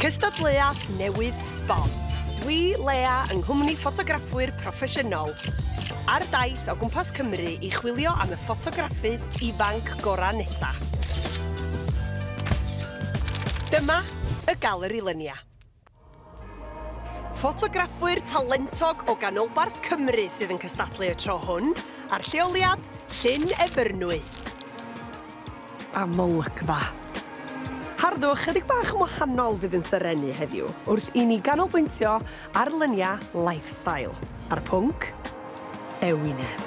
Cystadleuaeth newydd sbon. Dwi, Leah, yng nghwmni ffotograffwyr proffesiynol. Ar daith o gwmpas Cymru i chwilio am y ffotograffydd ifanc gorau nesa. Dyma y Galeri Luniau. Ffotograffwyr talentog o Ganolbarth Cymru sydd yn cystadlu y tro hwn, a'r lleoliad Llyn Efyrnwy. Amolygfa. Harddwch chydig bach yn wahanol fydd yn syrenu heddiw, wrth i ni ganolbwyntio ar luniau lifestyle, a'r pwnc, Ewinedd.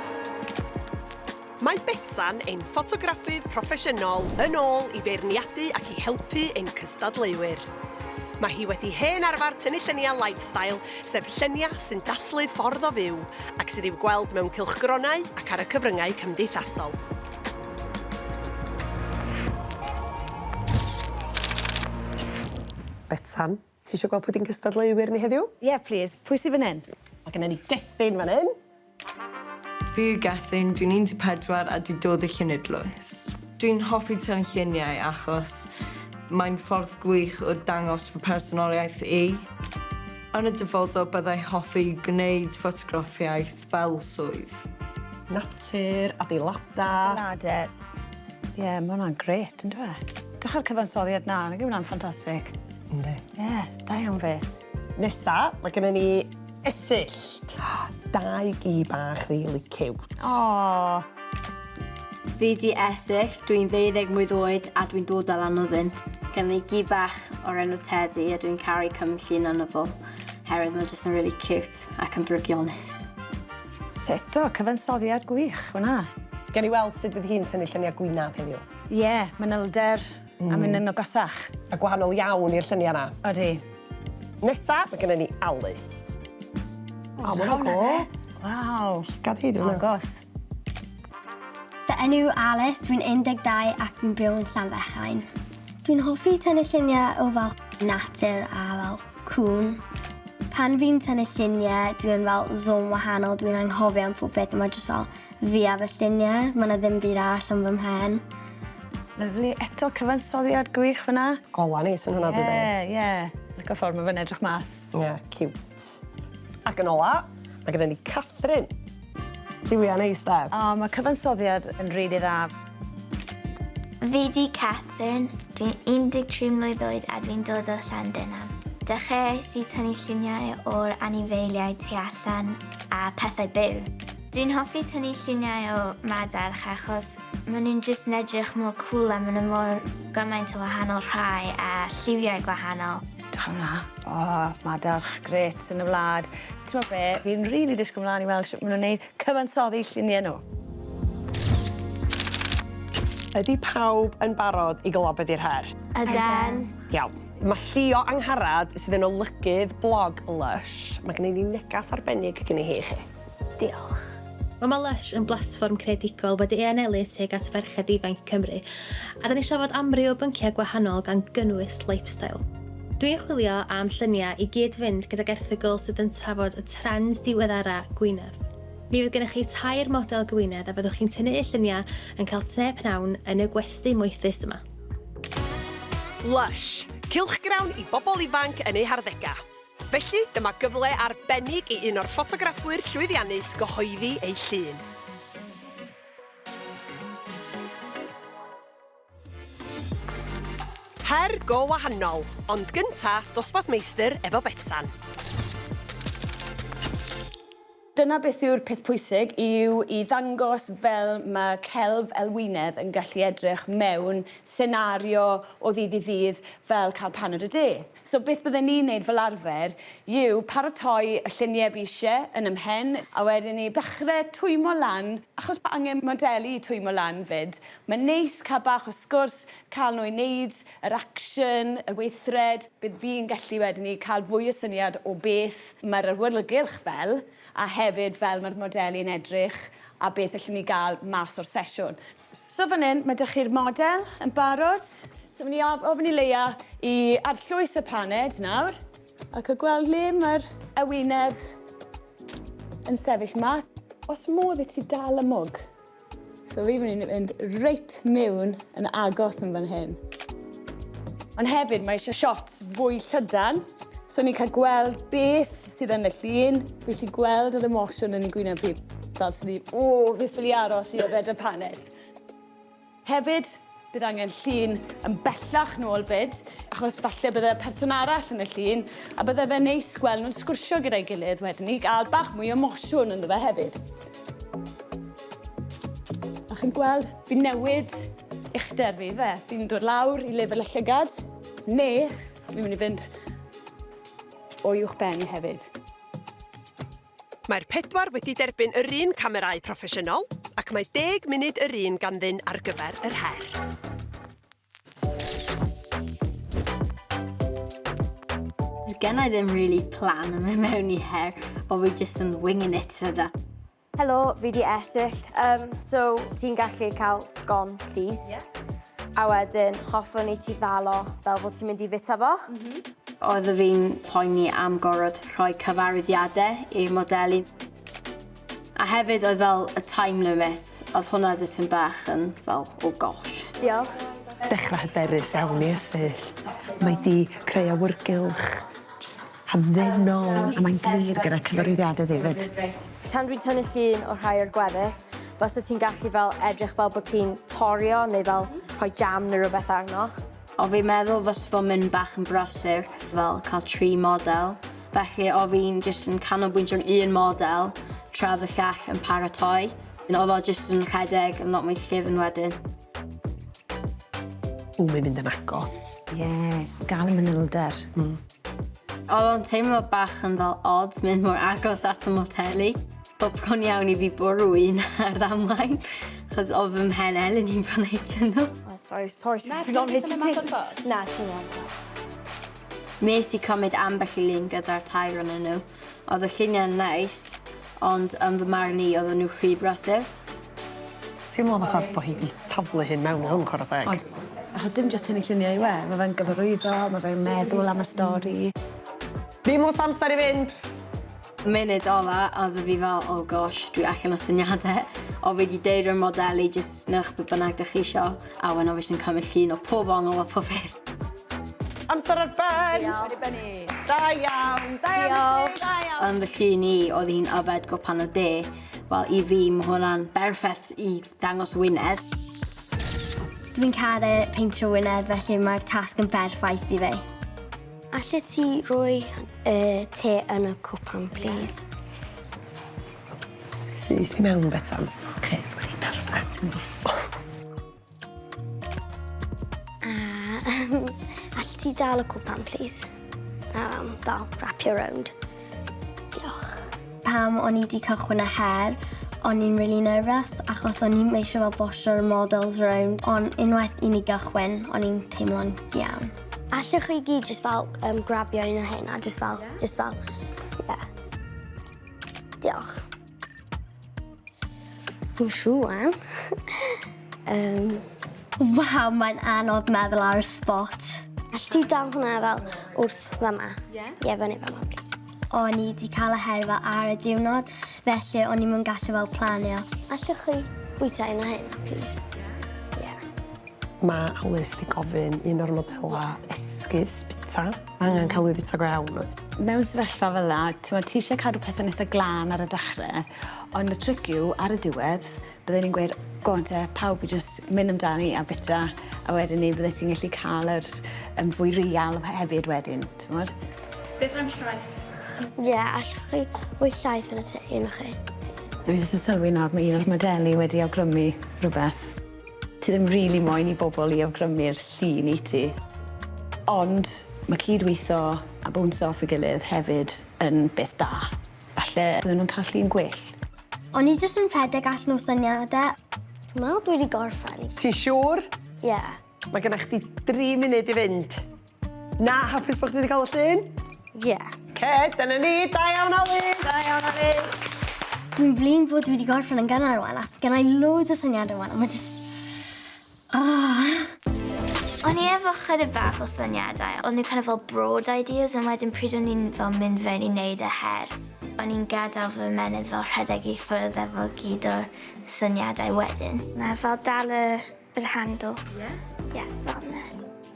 Mae Betsan ein ffotograffydd proffesiynol yn ôl i feirniadu ac i helpu ein cystadleuwyr. Mae hi wedi hen arfer tynnu lluniau lifestyle, sef lluniau sy'n dathlu ffordd o fyw ac sydd i'w gweld mewn cylchgronau ac ar y cyfryngau cymdeithasol. Betsan, ti eisiau gweld pwy di'n cystadleuwyr ni heddiw? Yeah, please. Pwy sydd fan hyn? Mae gennym ni Gethin fan hyn. Fi yw Gethin, dwi'n 14 a dwi'n dod o Llynedlwys. Dwi'n hoffi tynnu lluniau achos mae'n ffordd gwych o dangos fy personoliaeth i. Yn y dyfodol byddai hoffi gwneud ffotograffiaeth fel swydd. Natur, adeiladau. Adeiladau. Ie, mae hwnna'n gret, yn dweud. Dych ar cyfansoddiad na, nag yw hwnna'n ffantastig. Ynddi. Ie, da iawn fe. Nesa, mae gennym ni esyllt. Dau gi bach really cute. O. Fi di Esill, dwi'n 12 mlwydd oed a dwi'n dod o Llanwddyn. Gen i gi bach o'r enw Teddy a dwi'n caru cymllun arno fo. Herwydd mae'n jyst yn really cute ac yn ddrygionus. Eto, cyfansoddiad gwych, hwnna. Gen i weld sut fydd hi'n tynnu lluniau gwynaf heddiw. Ie, mae'n ilder a mynd yn ogosach. A gwahanol iawn i'r lluniau yna. Odi. Nesa, mae gennym ni Alice. O, mae'n cool. Waw. Gad hi, dwi'n agos. Fy enw Alice, dwi'n 12 ac yn byw yn Llanfechain. Dwi'n hoffi tynnu lluniau o fel natur a fel cwn. Pan fi'n tynnu lluniau, dwi'n fel zon wahanol, dwi'n anghofio am pob beth, mae jyst fel fi a fy lluniau. Mae yna ddim byd arall yn fy mhen. Lyfli, eto cyfansoddiad gwych fyna. Gola neis yn hwnna, dydy. Ie. Lygo ffordd mae fy'n edrych mas. Ie, cute. Ac yn ola, mae gennym ni Catherine. Diwia neis, da. O, mae cyfansoddiad yn rili dda. Fi di Catherine, dwi'n 13 mlwydd oed a dwi'n dod o Llandynan. Dechreuais i tynnu lluniau o'r anifeiliaid tu allan a pethau byw. Dwi'n hoffi tynnu lluniau o madarch achos maen nhw'n jyst yn edrych mor cool a maen nhw mor gymaint o wahanol rhai a lliwiau gwahanol. Dych hwnna. O, madarch, gret yn y wlad. Ti'n meddwl be, fi'n rili disgwyl mlaen i weld sut maen nhw'n gwneud cyfansoddi lluniau nhw. Ydy pawb yn barod i globed i'r her? Ydyn. Iawn. Mae Llio Angharad sydd yn olygydd blog Lush. Mae gennym ni negas arbennig gen i chi. Diolch. Mae Lush yn blatfform creadigol wedi ei anelu tuag at ferched ifanc Cymru, a da ni siarad amryw o bynciau gwahanol gan gynnwys lifestyle. Dwi'n chwilio am lluniau i gyd fynd gydag erthygl sydd yn trafod y trends diweddara Gwynedd. Mi fydd gennych chi 2 model Gwynedd a byddwch chi'n tynnu eu lluniau yn cael tne pnawn yn y gwesty moethus yma. Lush, cylchgrawn i bobl ifanc yn eu harddega. Felly, dyma gyfle arbennig i un o'r ffotograffwyr llwyddiannus gyhoeddi ei llun. Her go wahanol, ond gynta dosbarth meistr efo Betsan. Dyna beth yw'r peth pwysig yw i ddangos fel mae celf Ewinedd yn gallu edrych mewn senario o ddydd i ddydd fel cael paned o de. So beth byddwn ni'n neud fel arfer yw paratoi y lluniau fi eisiau yn ymhen a wedyn ni dechrau twymo lan, achos pa angen modelu i twymo lan fyd. Mae'n neis cael bach o sgwrs, cael nhw i wneud yr action, y weithred. Bydd fi'n gallu wedyn ni cael fwy o syniad o beth mae'r awyrgylch fel, a hefyd fel mae'r modelu yn edrych a beth allwn ni gael mas o'r sesiwn. So fan hyn, mae dych chi'r model yn barod. So fan ni ofyn i Leia i arllwys y paned nawr. Ac o gweld le mae'r Ewinedd yn sefyll mas. Os modd i ti dal y mwg. So fi fan ni'n mynd reit mewn yn agos yn fan hyn. Ond hefyd mae eisiau shots fwy llydan. So ni'n cael gweld beth sydd yn y llun. Fi'n gallu gweld yr emosiwn yn ei gwyneb fi. Fel sydd ni, fi ffili aros i yfed y panes. Hefyd, bydd angen llun yn bellach nôl byd, achos falle bydde person arall yn y llun, a bydde fe neis gweld nhw'n sgwrsio gyda'i gilydd wedyn ni, gael bach mwy o emosiwn ynddo fe hefyd. A chi'n gweld, fi'n newid uchder fi fe. Fi'n dod lawr i lefel y llygad, neu fi'n mynd i fynd o uwch ben hefyd. Mae'r 4 wedi derbyn yr un camerâu proffesiynol ac mae 10 munud yr un ganddyn ar gyfer yr her. Gen I ddim really plan yn mynd mewn I her, o fi just yn winging it yda. Helo, fi di Esill. So, ti'n gallu cael sgon, please? Yeah. A wedyn, hoffwn I ti falo fel fod ti'n mynd I fita fo. Oedd fi'n poeni am gorfod rhoi cyfarwyddiadau i'r modeli. A hefyd oedd fel y time limit, oedd hwnna dipyn bach yn fel, oh gosh. Diolch. Dechrau hyderus iawn I Esill. Mae di creu awyrgylch, hamddenol, a mae'n glir gyda cyfarwyddiadau hefyd. Tan dwi'n tynnu llun o rhai o'r gweddill, fysa ti'n gallu fel edrych fel bod ti'n torio neu fel rhoi jam neu rhywbeth arno. O fi'n meddwl fysa fo'n mynd bach yn brysur, fel cael 3 model. Felly o fi'n jyst yn canolbwyntio ar un model, tra fy llall yn paratoi. O fo jyst yn rhedeg yn lot mwy llyfn wedyn. Mae'n mynd yn agos. Gael y manylder. Oedd o'n teimlo bach yn fel odd mynd mor agos at y modeli. Bod bron iawn I fi bwrw un ar ddamwain, chos o fy mhen Elin i'n bron heitio nhw. Sorry. Na, ti'n mynd o'r ffordd? Na, ti'n mynd. Mes I cymryd ambell I lun gyda'r tair yn nhw. Oedd y lluniau'n neis, ond yn fy marn I oedd nhw rhy brysur. Teimlo fatha bod hi wedi taflu hyn mewn I hwn, chwarae teg. Achos dim jyst hynny lluniau I we, mae fe'n gyfarwyddo, mae fe'n meddwl am y stori. Ddim wrth amser I fynd. Y munud ola, oedd fi fel, oh gosh, dwi allan o syniadau. O fi wedi deud o'r modeli, jyst newch be bynnag dych chi isio. A wen o fi sy'n cymryd llun o pob ongl a pob beth. Amser ar ben! Da iawn! Yn fy llun I, oedd hi'n yfed gwpan o de. Wel, I fi, mae hwnna'n berffaith I dangos Ewinedd. Dwi'n caru peintio Ewinedd, felly mae'r tasg yn berffaith I fi. Allet ti roi te yn y cwpan, please? Syth I mewn betan. Oce, wedi nerfus ti'n mynd. Allet ti dal y cwpan, please? Fel, wrap you around. Diolch. Pam o'n I wedi cychwyn y her, o'n i'n really nervous, achos o'n i'n eisiau fel bosio'r models round, ond unwaith I ni gychwyn, o'n i'n teimlo'n iawn. Allwch chi gyd just fel grabio un o hynna, just fel, yeah. Diolch. Dwi'n siŵr, Waw, mae'n anodd meddwl ar y spot. Allwch ti dal hwnna fel wrth fama? Ie, fyny fama, please. O'n i wedi cael y her fel ar y diwrnod, felly o'n i'n gallu fel planio. Allwch chi bwyta un o hynna, please? Mae Alice wedi gofyn un o'r modela esgus bita. Angen cael ei fita go iawn, oes? Mewn sefyllfa fel la, ti eisiau cadw pethau'n eitha glân ar y dechrau, ond y tric yw, ar y diwedd, byddwn ni'n gweud, go'n te, pawb I just mynd amdani a bita, a wedyn ni byddai ti'n gallu cael yr fwy real hefyd wedyn, ti'n gwybod? Beth am llaeth? Ie, allwch chi roi llaeth yn y te, un o chi. Dwi jyst yn sylwi nawr, mae un o'r modeli wedi awgrymu rhywbeth. Ti ddim rili moyn I bobl I awgrymu'r llun I ti. Ond mae cydweithio a bwns off I gilydd hefyd yn beth da. Falle bydden nhw'n cael llun gwell. O'n I jyst yn rhedeg allan o syniadau. Dwi'n meddwl dwi wedi gorffen. Ti siŵr? Ie. Mae gennych chdi 3 munud I fynd. Na, hapus bod chdi wedi cael y llun? Ie. Ce, dyna ni, da iawn Alice! Da iawn Alice! Dwi'n flin bod dwi wedi gorffen yn gynnar rwan, ac gen I loads o syniadau rwan, a mae jyst... O'n I efo chydig bach o syniadau, o'n nhw kind of fel broad ideas, ond wedyn pryd o'n i'n fel mynd fewn I wneud y her. O'n i'n gadael fy menydd fel rhedeg I ffwrdd efo gyd o'r syniadau wedyn. Mae fel dal yr handle. Ie? Ie, fel yna.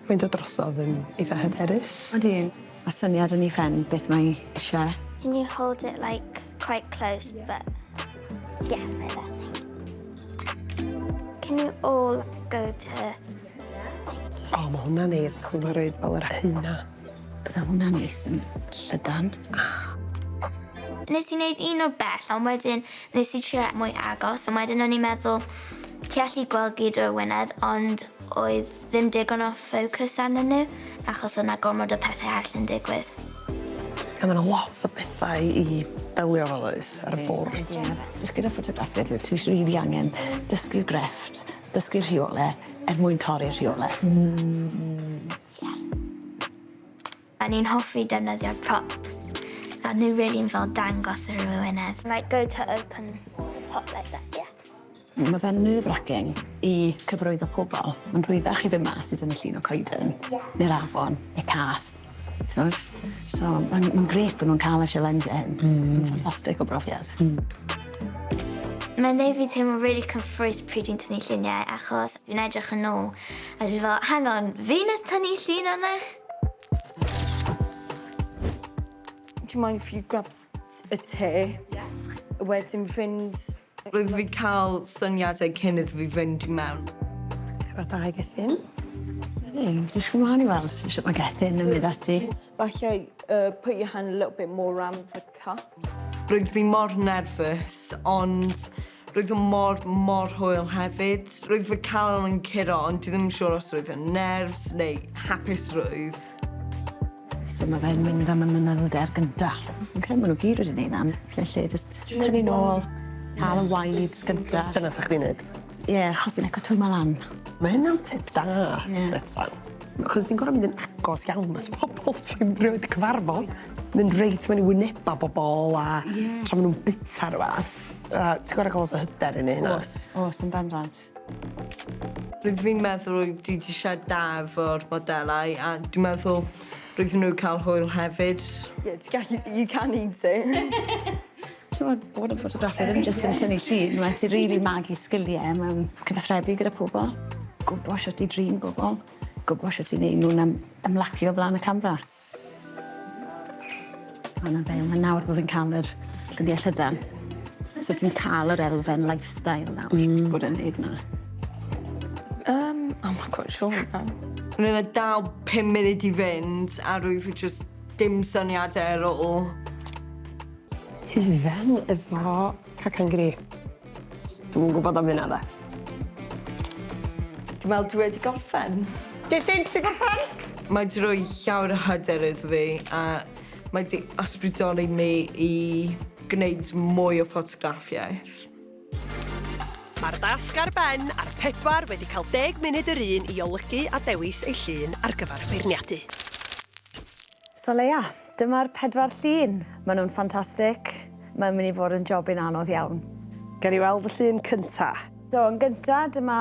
Mae'n dod drosodd yn eitha hyderus. Ydy. A syniad yn ei phen beth mae eisiau. Can you hold it like quite close, but yeah, like that thing. Can you all go to... O, mae hwnna'n neis, achos mae'n rhaid fel yr hynna. Bydda hwnna'n neis yn llydan. Nes i wneud un o'r bell, ond wedyn nes i trio mwy agos, ond wedyn o'n i'n meddwl ti allu gweld gyd o'r Ewinedd, ond oedd ddim digon o ffocws arnyn nhw, achos o'na gormod o pethau arall yn digwydd. A mae'n lot o bethau i belio fel oes ar y bwrdd. Jyst gyda ffotograffiad, ti'n rili angen dysgu'r grefft, dysgu'r rheolau, mwyn torri'r rheolau. A ni'n hoffi defnyddio'r props, a nhw rili'n fel dangos yr Ewinedd. Like go to open pop like that, yeah. Mae fe'n nerve-wracking i cyfrwyddo pobl. Mae'n rhwyddach i fynd mas i dyn llun o coeden, neu'r afon, neu cath. So, mae'n gret bod nhw'n cael y sialendiau hyn. Mae'n ffantastig o brofiad. Mae'n neud fi teimlo really cyffrous pryd dwi'n tynnu lluniau, achos dwi'n edrych yn ôl, a dwi'n fel, hang on, fi nes tynnu llun yna? Do you mind if you grab a te? Yeah. Wedyn fynd... Roedd fi cael syniadau cyn iddo fi fynd i mewn. Chyfa da i Gethin. Dwi'n siŵr mlaen i weld sut mae Gethin yn mynd ati. Falle put your hand a little bit more around the cups. Roedd fi mor nervous, ond roedd fi mor hwyl hefyd. Roedd fi cael yn curo, ond dwi ddim yn siŵr os roedd yn nerfs neu hapus roedd. So mae fe'n mynd am y mynydder gyntaf. Yn credu maen nhw gyd wedi gwneud am. Lle jyst tynnu nôl, cael y wides gyntaf. Dyna sa'ch chi'n neud? Ie, achos fi'n eco twyma lan. Mae hynna'n tip da, Betsan. Achos ti'n gorau mynd yn agos iawn at bobl ti'n rhywbeth cyfarfod. Mynd reit mewn i wyneba bobl a tra maen nhw'n bita rhywbeth. Ti'n gorau cael lot o hyder yn hynna. Os, yn bendant. Roedd fi'n meddwl dwi wedi siarad da efo'r modelau a dwi'n meddwl roedd nhw cael hwyl hefyd. You can eat it. Ti'n bod yn ffotograffi ddim jyst yn tynnu llun, mae ti'n rili magu sgiliau mewn cyfathrebu gyda pobl. Gwybod sut i drin bobl. Gwybod sut i wneud nhw'n ymlacio flaen y camera. Ond yn fel, mae nawr bod fi'n cael yr lluniau llydan. So ti'n cael yr elfen lifestyle nawr, bod yn neud na. I'm not quite sure now. Roedd yna dal 5 munud i fynd a roedd fi just dim syniadau ar ôl. Hufen efo cacan gri. Dwi'n gwybod am hynna, da. Dwi'n meddwl dwi wedi gorffen. Gethin, ti'n gorffen? Mae wedi rhoi llawer o hyder iddo fi a mae wedi ysbrydoli mi i gwneud mwy o ffotograffiaeth. Mae'r dasg ar ben a'r pedwar wedi cael 10 munud yr un i olygu a dewis ei llun ar gyfer beirniadu. So Leia, dyma'r 4 llun. Maen nhw'n ffantastig. Mae'n mynd i fod yn jobyn anodd iawn. Gan i weld y llun cynta. So, yn gyntaf, dyma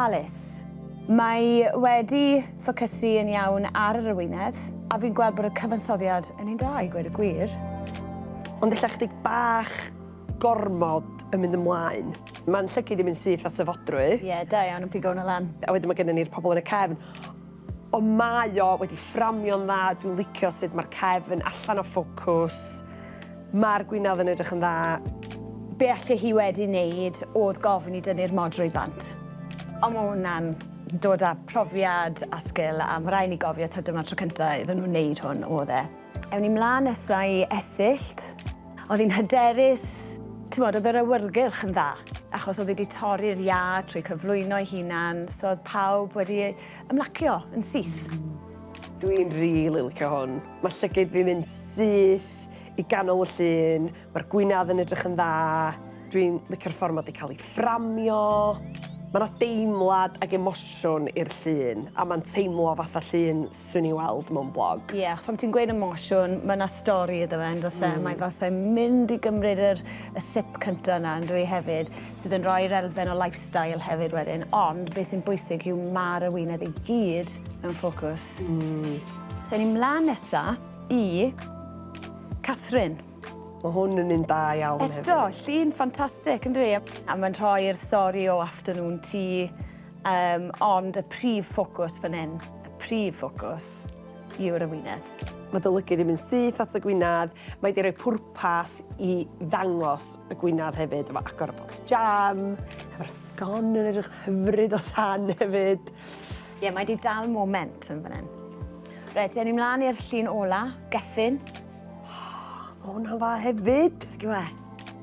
Alice. Mae wedi ffocysu yn iawn ar yr Ewinedd, a fi'n gweld bod y cyfansoddiad yn un da i gweud y gwir. Ond illa chdig bach gormod yn mynd ymlaen. Mae'n llygu di mynd syth at y fodrwy. Ie, da iawn yn pigo hwnna lan. A wedyn mae gennym ni'r pobl yn y cefn. Ond mae o wedi fframio'n dda, dwi'n licio sut mae'r cefn allan o ffocws. Mae'r gwynedd yn edrych yn dda. Be allu hi wedi wneud oedd gofyn i dynnu'r modrwy bant. Ond mae hwnna'n dod â profiad a sgil a mae rhaid ni gofio ta dyma'r tro cyntaf iddyn nhw'n wneud hwn oedd e. Ewn ni mlaen nesaf i esyllt. Oedd hi'n hyderus, oedd yr awyrgylch yn dda, achos oedd wedi torri'r ia trwy cyflwyno ei hunan, so oedd pawb wedi ymlacio yn syth. Dwi'n rili licio hwn. Mae llygyd fi'n mynd syth i ganol y llun, mae'r gwynedd yn edrych yn dda, dwi'n licio'r ffordd mae wedi cael ei fframio. Mae yna deimlad ac emosiwn i'r llun, a mae'n teimlo fatha llun swn i weld mewn blog. Ie, achos pan ti'n gweud emosiwn, mae yna stori iddo fe, dos e. Mae fasau mynd i gymryd y sip cyntaf yna yn dwi hefyd, sydd yn rhoi'r elfen o lifestyle hefyd wedyn, ond beth sy'n bwysig yw mae'r Ewinedd i gyd mewn ffocws. So ni'n mlaen nesaf i Catherine. Mae hwn yn un da iawn hefyd. Eto, llun ffantastig, yn dwi. A mae'n rhoi'r stori o afternoon tea, ond y prif ffocws fan hyn, y prif ffocws yw'r Ewinedd. Mae dolygu ddim yn syth at y gwynedd. Mae di roi pwrpas i ddangos y gwynedd hefyd, efo agor y bot jam, efo'r sgon yn edrych hyfryd o ddan hefyd. Ie, mae di dal moment yn fan hyn. Reit, ni mlaen i'r llun ola, Gethin. O, hwnna'n dda hefyd. Gwe.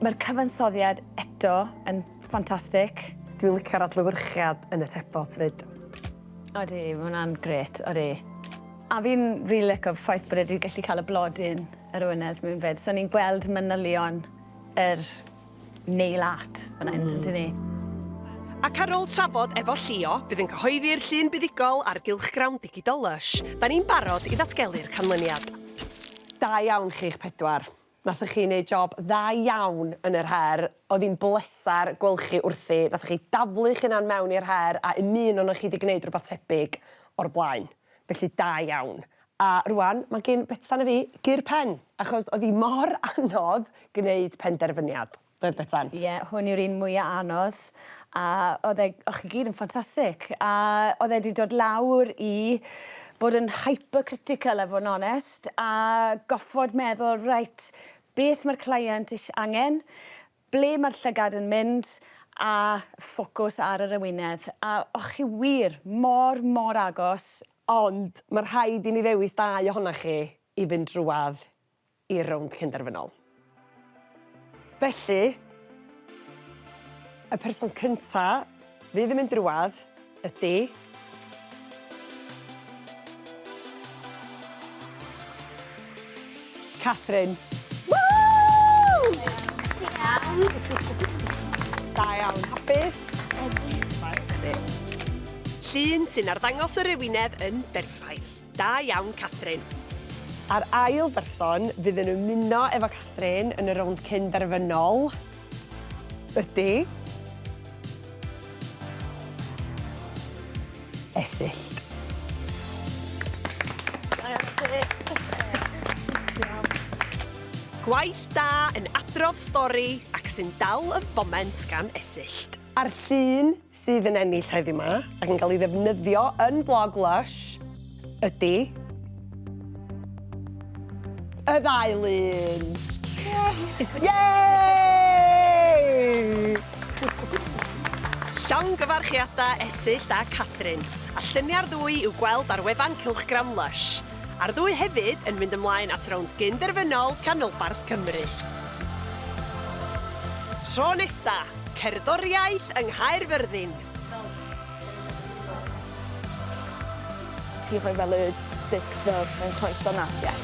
Mae'r cyfansoddiad eto yn ffantastig. Dwi'n licio'r adlewyrchiad yn y tebot fyd. Odi, mae hwnna'n gret, odi. A fi'n rili licio ffaith bod wedi gallu cael y blodyn yr Ewinedd mewn fyd. So ni'n gweld manylion yr nail art fan hyn, ydyn ni. Ac ar ôl trafod efo Llio, bydd yn cyhoeddi'r llun buddigol ar gylchgrawn digidol Lush. Da ni'n barod i ddatgelu'r canlyniad. Da iawn chi'ch pedwar. Nathoch chi wneud job dda iawn yn yr her. Oedd hi'n blesar gweld chi wrthi. Nathoch chi daflu chi'na'n mewn i'r her a un o'n chi wedi gwneud rhywbeth tebyg o'r blaen. Felly da iawn. A rwan, mae gen Betsan a fi gur pen, achos oedd hi mor anodd gwneud penderfyniad. Doedd Betsan? Ie, hwn yw'r un mwyaf anodd. A o'ch chi gyd yn ffantastig. A oedd wedi dod lawr i bod yn hypercritical, efo yn onest, a goffod meddwl, reit, beth mae'r client angen, ble mae'r llygad yn mynd, a ffocws ar yr Ewinedd. A o'ch chi wir, mor agos. Ond mae rhaid i ni ddewis dau ohonach chi i fynd drwad i'r rownd cynderfynol. Felly, y person cynta fydd yn mynd drwad ydy Catherine. Woo! Da iawn. Hapus? Llun sy'n arddangos yr Ewinedd yn berffaith. Da iawn, Catherine. A'r ail berson fydd yn ymuno efo Catherine yn y rownd cynderfynol ydy Esyll. Gwaith da yn adrodd stori ac sy'n dal y foment gan Esyll. A'r llun sydd yn ennill heddi yma ac yn cael ei ddefnyddio yn blog Lush ydy y ddau lun. Yay! Llongyfarchiadau Esyll a Catherine. A lluniau'r ddwy i'w gweld ar wefan cylchgram Lush. A'r ddwy hefyd yn mynd ymlaen at rownd gynderfynol Ganolbarth Cymru. Tro nesa, cerddoriaeth yng Nghaerfyrddin. Ti'n rhoi fel y sticks fel yn coes o'na? Ie.